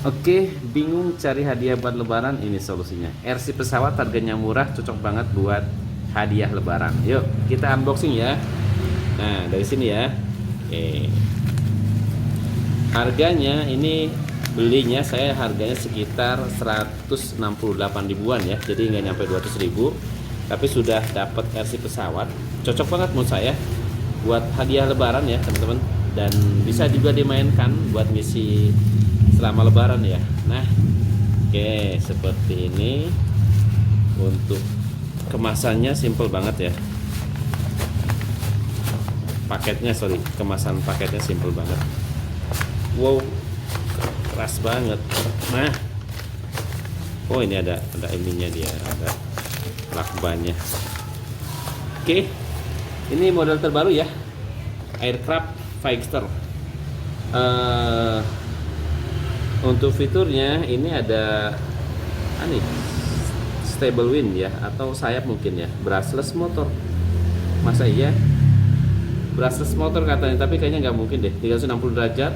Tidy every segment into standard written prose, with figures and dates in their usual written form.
Oke, bingung cari hadiah buat lebaran? Ini solusinya. RC pesawat harganya murah, cocok banget buat hadiah lebaran. Yuk, kita unboxing ya. Nah, dari sini ya. Oke. Harganya ini belinya saya harganya sekitar 168 ribuan ya. Jadi nggak nyampe 200 ribu. Tapi sudah dapat RC pesawat. Cocok banget menurut saya buat hadiah lebaran ya, teman-teman. Dan bisa juga dimainkan buat misi selama lebaran ya. Nah, oke, seperti ini. Untuk kemasannya simple banget ya. Kemasan paketnya simple banget. Wow, keras banget. Nah, oh ini ada ininya dia, ada lakbannya. Oke, ini model terbaru ya, Aircraft Fighter. Untuk fiturnya ini ada stable wind ya, atau sayap mungkin ya, brushless motor. Masa iya brushless motor katanya, tapi kayaknya nggak mungkin deh. 360 derajat,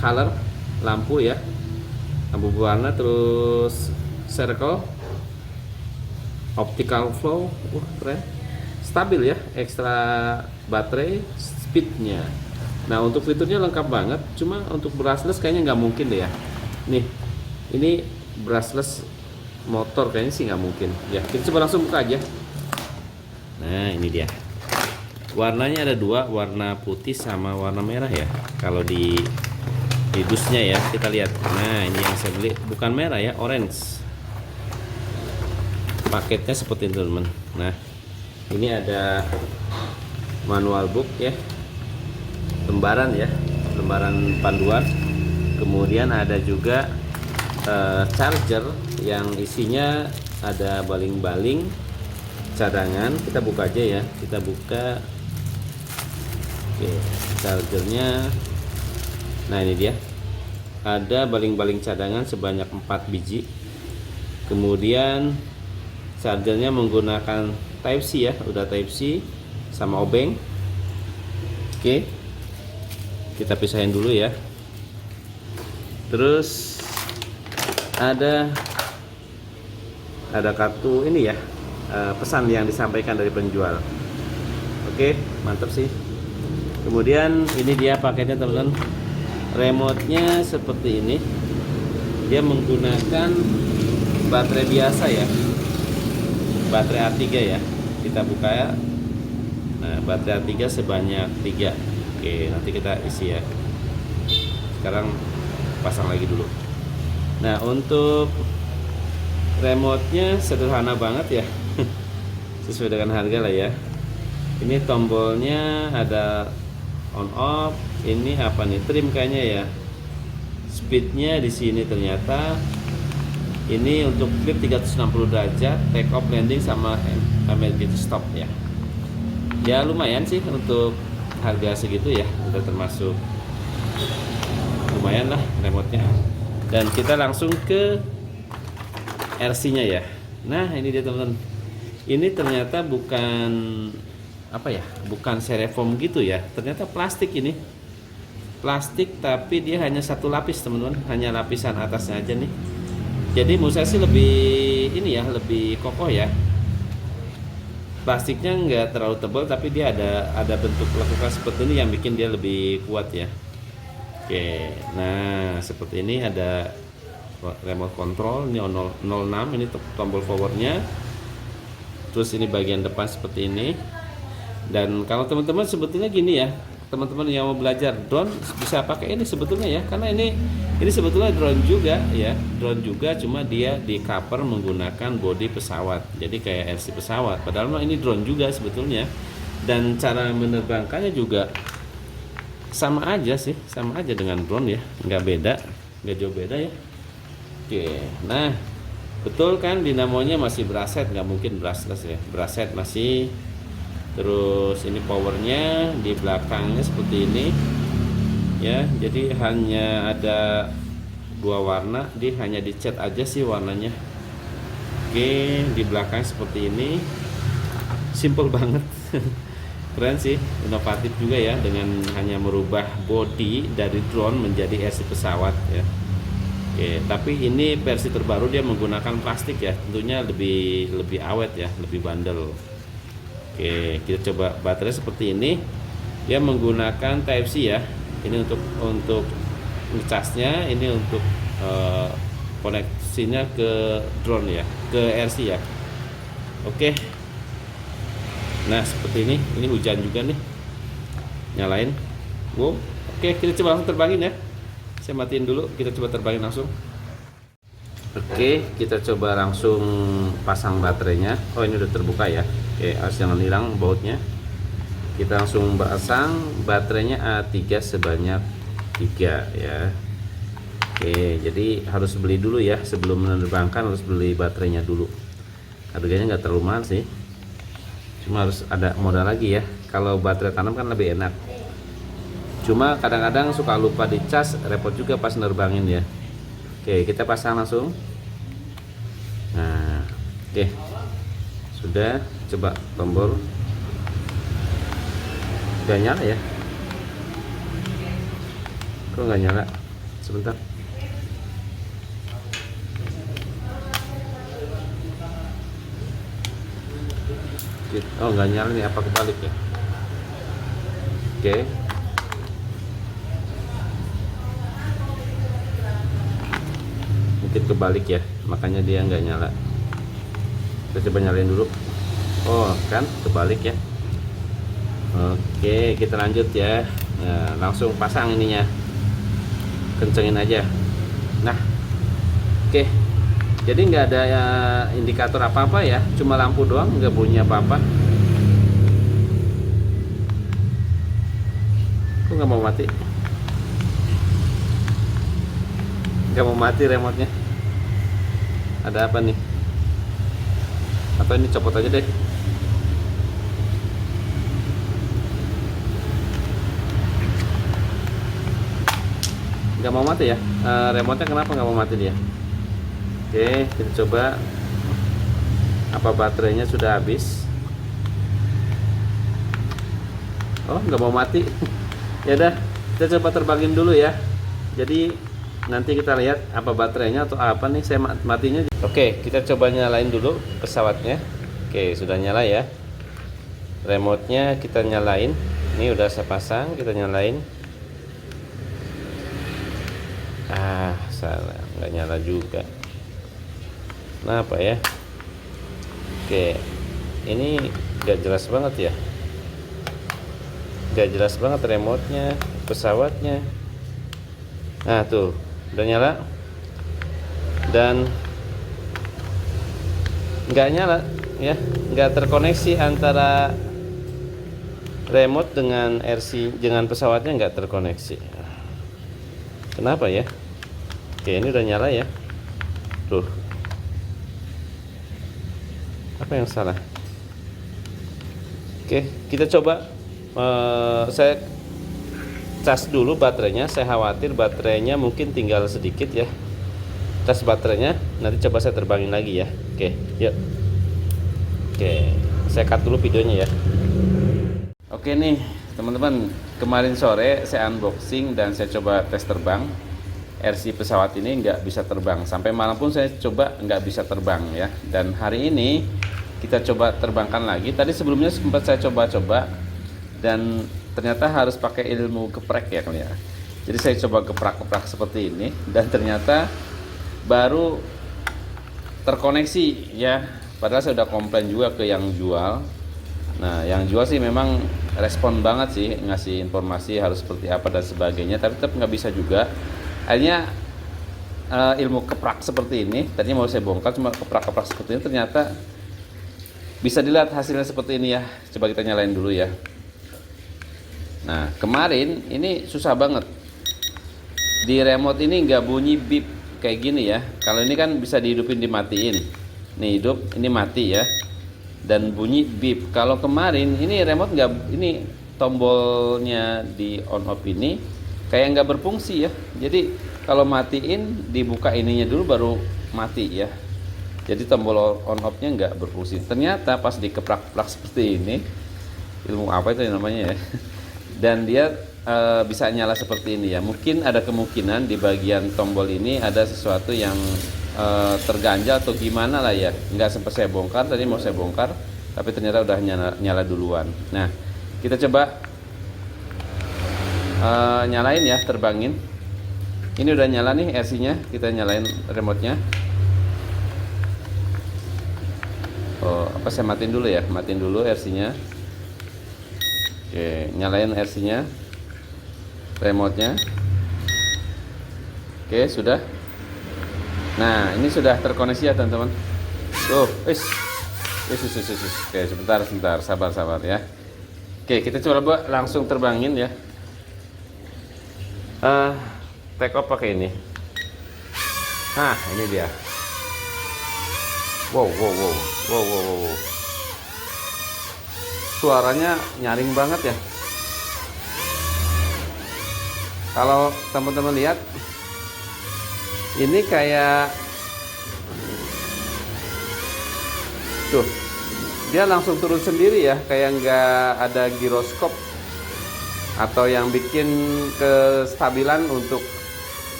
color lampu ya, lampu berwarna, terus circle, optical flow, keren, stabil ya, ekstra baterai, speednya. Nah, untuk fiturnya lengkap banget, cuma untuk brushless kayaknya nggak mungkin deh ya. Nih, ini brushless motor kayaknya sih nggak mungkin ya. Kita coba langsung buka aja. Nah, ini dia. Warnanya ada dua, warna putih sama warna merah ya. Kalau di dusnya ya, kita lihat. Nah, ini yang saya beli bukan merah ya, orange. Paketnya seperti itu, teman. Nah, ini ada manual book ya, lembaran ya, lembaran panduan. Kemudian ada juga charger yang isinya ada baling-baling cadangan. Kita buka aja ya, kita buka. Oke, chargernya. Nah, ini dia, ada baling-baling cadangan sebanyak 4 biji. Kemudian chargernya menggunakan Type C ya, udah Type C sama obeng. Oke, kita pisahin dulu ya. Terus ada kartu ini ya, pesan yang disampaikan dari penjual. Oke, mantap sih. Kemudian ini dia paketnya, teman-teman. Remote-nya seperti ini. Dia menggunakan baterai biasa ya, baterai A3 ya. Kita buka ya. Nah, baterai A3 sebanyak 3. Oke, nanti kita isi ya. Sekarang pasang lagi dulu. Nah, untuk remote-nya sederhana banget ya. Sesuai dengan harga lah ya. Ini tombolnya ada on off. Ini apa nih? Trim kayaknya ya. Speednya di sini ternyata. Ini untuk flip 360 derajat, take off, landing, sama emergency stop ya. Ya lumayan sih untuk harga segitu ya, udah termasuk lumayan lah remote-nya. Dan kita langsung ke RC-nya ya. Nah, ini dia, teman-teman. Ini ternyata bukan apa ya, bukan styrofoam gitu ya. Ternyata plastik ini. Plastik, tapi dia hanya satu lapis, teman-teman. Hanya lapisan atasnya aja nih. Jadi menurut saya sih lebih ini ya, lebih kokoh ya. Plastiknya nggak terlalu tebal, tapi dia ada bentuk lekukan seperti ini yang bikin dia lebih kuat ya. Oke, nah seperti ini ada remote control. Ini 06, ini tombol powernya. Terus ini bagian depan seperti ini. Dan kalau teman-teman sebetulnya gini ya, teman-teman yang mau belajar drone bisa pakai ini sebetulnya ya, karena ini sebetulnya drone juga ya, drone juga, cuma dia di cover menggunakan bodi pesawat, jadi kayak RC pesawat, padahal ini drone juga sebetulnya. Dan cara menerbangkannya juga sama aja sih, sama aja dengan drone ya, nggak jauh beda ya. Oke, nah betul kan, dinamonya masih brushed, nggak mungkin brushless ya, brushed masih. Terus ini powernya di belakangnya seperti ini ya, jadi hanya ada 2 warna, dia hanya dicat aja sih warnanya. Oke, di belakang seperti ini, simple banget. Keren sih, inovatif juga ya, dengan hanya merubah body dari drone menjadi RC pesawat ya. Oke, tapi ini versi terbaru dia menggunakan plastik ya, tentunya lebih awet ya, lebih bandel. Oke, kita coba baterai seperti ini. Dia menggunakan Type C ya. Ini untuk ngecasnya, ini untuk koneksinya ke drone ya, ke RC ya. Oke. Nah, seperti ini hujan juga nih. Nyalain. Wow. Oke, kita coba langsung terbangin ya. Saya matiin dulu, kita coba terbangin langsung. Oke, kita coba langsung pasang baterainya. Oh, ini udah terbuka ya. Oke, harus jangan hilang bautnya. Kita langsung pasang baterainya A3 sebanyak 3 ya. Oke, jadi harus beli dulu ya, sebelum menerbangkan harus beli baterainya dulu. Harganya nggak terlalu mahal sih, cuma harus ada modal lagi ya. Kalau baterai tanam kan lebih enak, cuma kadang-kadang suka lupa dicas, repot juga pas nerbangin ya. Oke, kita pasang langsung. Nah, oke, sudah. Coba tombol, nggak nyala ya, kok nggak nyala, sebentar. Oh, nggak nyala nih, apa kebalik ya? Oke. Mungkin kebalik ya, makanya dia nggak nyala. Kita coba nyalain dulu. Oh, kan kebalik ya. Oke, kita lanjut ya. Nah, langsung pasang ininya. Kencengin aja. Nah, oke. Jadi nggak ada indikator apa-apa ya, cuma lampu doang, nggak bunyi apa-apa. Kok nggak mau mati? Nggak mau mati remote-nya. Ada apa nih? Atau ini copot aja deh. Nggak mau mati ya? Remote-nya kenapa nggak mau mati dia? Oke, kita coba. Apa baterainya sudah habis? Oh, nggak mau mati. Ya udah, kita coba terbangin dulu ya. Jadi nanti kita lihat apa baterainya atau apa nih. Saya matinya. Oke, kita coba nyalain dulu pesawatnya. Oke, sudah nyala ya. Remote-nya kita nyalain. Ini udah saya pasang, kita nyalain. Salah, nggak nyala juga. Kenapa ya? Oke, ini nggak jelas banget ya. Nggak jelas banget remote-nya, pesawatnya. Nah tuh, udah nyala. Dan nggak nyala ya, nggak terkoneksi antara remote dengan RC, dengan pesawatnya nggak terkoneksi. Kenapa ya? Oke, ini udah nyala ya. Tuh, apa yang salah? Oke, kita coba. Saya cas dulu baterainya. Saya khawatir baterainya mungkin tinggal sedikit ya. Cas baterainya, nanti coba saya terbangin lagi ya. Oke, yuk. Oke, saya cut dulu videonya ya. Oke nih teman-teman, kemarin sore saya unboxing dan saya coba tes terbang. RC pesawat ini nggak bisa terbang, sampai malam pun saya coba nggak bisa terbang ya. Dan hari ini kita coba terbangkan lagi. Tadi sebelumnya sempat saya coba-coba dan ternyata harus pakai ilmu geprek ya kali ya. Jadi saya coba geprak-geprak seperti ini dan ternyata baru terkoneksi ya. Padahal saya udah komplain juga ke yang jual. Nah, yang jual sih memang respon banget sih, ngasih informasi harus seperti apa dan sebagainya, tapi tetap nggak bisa juga. Akhirnya ilmu keprak seperti ini, tadinya mau saya bongkar, cuma keprak-keprak seperti ini ternyata bisa dilihat hasilnya seperti ini ya. Coba kita nyalain dulu ya. Nah, kemarin ini susah banget. Di remote ini nggak bunyi beep kayak gini ya. Kalau ini kan bisa dihidupin, dimatiin. Nih hidup, ini mati ya. Dan bunyi beep. Kalau kemarin ini remote nggak, ini tombolnya di on off ini kayak nggak berfungsi ya. Jadi kalau matiin dibuka ininya dulu baru mati ya. Jadi tombol on off nya nggak berfungsi. Ternyata pas dikeprak-keprak seperti ini ilmu apa itu namanya ya. Dan dia bisa nyala seperti ini ya. Mungkin ada kemungkinan di bagian tombol ini ada sesuatu yang terganjal atau gimana lah ya. Nggak sempat saya bongkar, tadi mau saya bongkar tapi ternyata udah nyala duluan. Nah, kita coba nyalain ya, terbangin. Ini udah nyala nih RC-nya, kita nyalain remote-nya. Oh, apa saya matiin dulu ya? Matiin dulu RC-nya. Oke, nyalain RC-nya. Remote-nya. Oke, sudah. Nah, ini sudah terkoneksi ya, teman-teman. Tuh, Oke, sebentar, sabar ya. Oke, kita coba langsung terbangin ya. Take off pakai ini. Nah, ini dia. Wow. Suaranya nyaring banget ya. Kalau teman-teman lihat, ini kayak tuh, dia langsung turun sendiri ya, kayak nggak ada giroskop atau yang bikin kestabilan untuk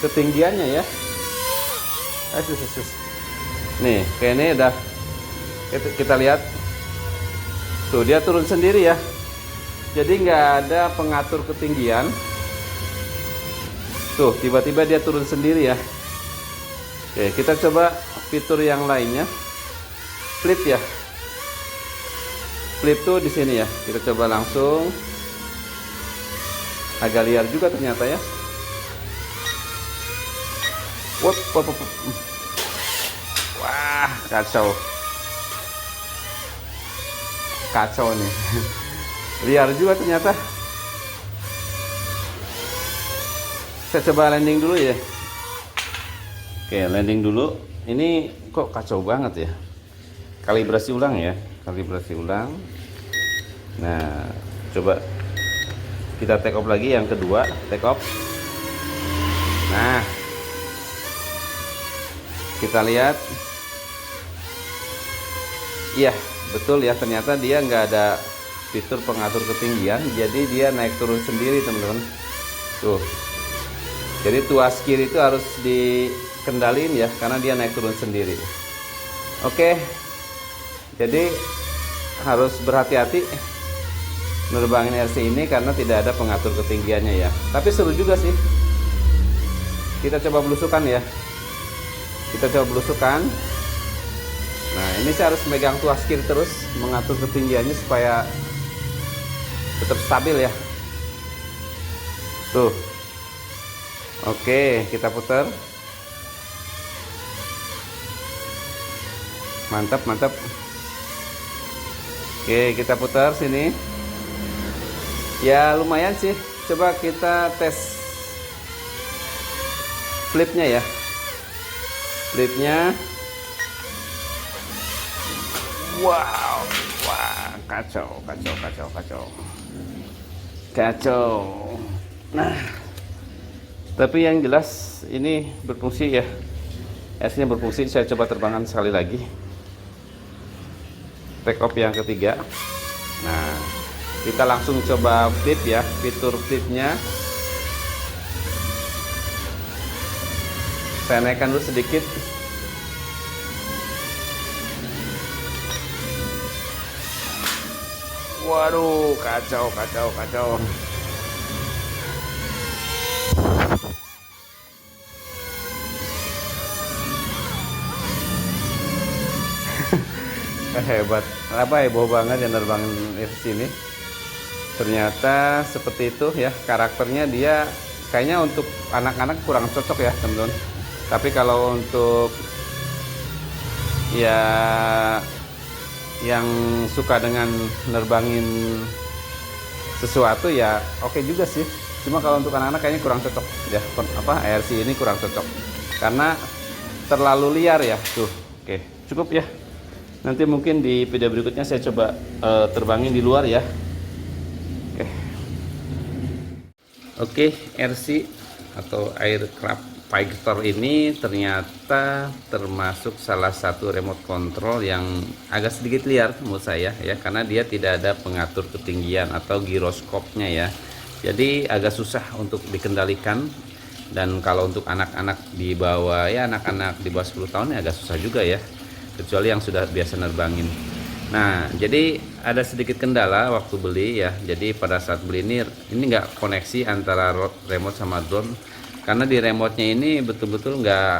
ketinggiannya ya. Nih, kayak ini udah kita lihat tuh, dia turun sendiri ya, jadi nggak ada pengatur ketinggian. Tuh, tiba-tiba dia turun sendiri ya. Oke, kita coba fitur yang lainnya. Flip ya. Flip tuh di sini ya. Kita coba langsung. Agak liar juga ternyata ya. Wah, kacau nih. Liar juga ternyata. Saya coba landing dulu ya. Oke, landing dulu. Ini kok kacau banget ya. Kalibrasi ulang ya. Kalibrasi ulang. Nah, coba kita take off lagi yang kedua. Take off. Nah, kita lihat. Iya, betul ya. Ternyata dia nggak ada fitur pengatur ketinggian. Jadi dia naik turun sendiri, teman-teman. Tuh. Jadi tuas kiri itu harus dikendalin ya, karena dia naik turun sendiri. Oke, jadi harus berhati-hati nerbangin RC ini karena tidak ada pengatur ketinggiannya ya. Tapi seru juga sih. Kita coba belusukan ya. Kita coba belusukan. Nah, ini saya harus megang tuas kiri terus, mengatur ketinggiannya supaya tetap stabil ya. Tuh. Oke, kita putar. Mantap. Oke, kita putar sini. Ya, lumayan sih. Coba kita tes flipnya ya. Flipnya. Wow, wah, kacau. Nah, tapi yang jelas ini berfungsi ya. S-nya berfungsi. Saya coba terbangkan sekali lagi. Take off yang ketiga. Nah, kita langsung coba flip ya. Fitur flipnya saya naikkan dulu sedikit. Waduh, kacau. Hebat, apa heboh banget yang nerbangin di sini. Ternyata seperti itu ya, karakternya dia kayaknya untuk anak-anak kurang cocok ya, teman-teman. Tapi kalau untuk ya yang suka dengan nerbangin sesuatu ya oke juga sih. Cuma kalau untuk anak-anak kayaknya kurang cocok ya, ARC ini kurang cocok karena terlalu liar ya. Tuh, oke, cukup ya. Nanti mungkin di video berikutnya saya coba terbangin di luar ya. Oke, RC atau aircraft Fighter ini ternyata termasuk salah satu remote control yang agak sedikit liar menurut saya ya, karena dia tidak ada pengatur ketinggian atau giroskopnya ya. Jadi agak susah untuk dikendalikan, dan kalau untuk anak-anak di bawah ya, anak-anak di bawah 10 tahun ya agak susah juga ya, kecuali yang sudah biasa nerbangin. Nah, jadi ada sedikit kendala waktu beli ya. Jadi pada saat beli ini nggak koneksi antara remote sama drone, karena di remote-nya ini betul-betul nggak,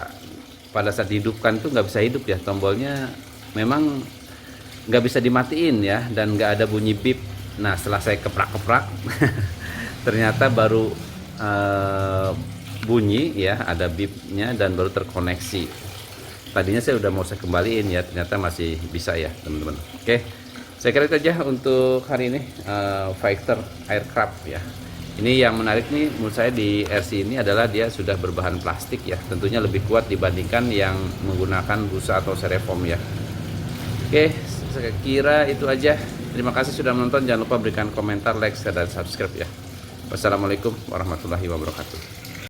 pada saat dihidupkan tuh nggak bisa hidup ya, tombolnya memang nggak bisa dimatiin ya, dan nggak ada bunyi bip. Nah, setelah saya keprak-keprak ternyata baru bunyi ya, ada bipnya dan baru terkoneksi. Tadinya saya udah mau saya kembaliin ya, ternyata masih bisa ya teman-teman. Oke, saya kira itu aja untuk hari ini, Fighter Aircraft ya. Ini yang menarik nih menurut saya di RC ini adalah dia sudah berbahan plastik ya, tentunya lebih kuat dibandingkan yang menggunakan busa atau styrofoam ya. Oke, saya kira itu aja. Terima kasih sudah menonton, jangan lupa berikan komentar, like, share, dan subscribe ya. Wassalamualaikum warahmatullahi wabarakatuh.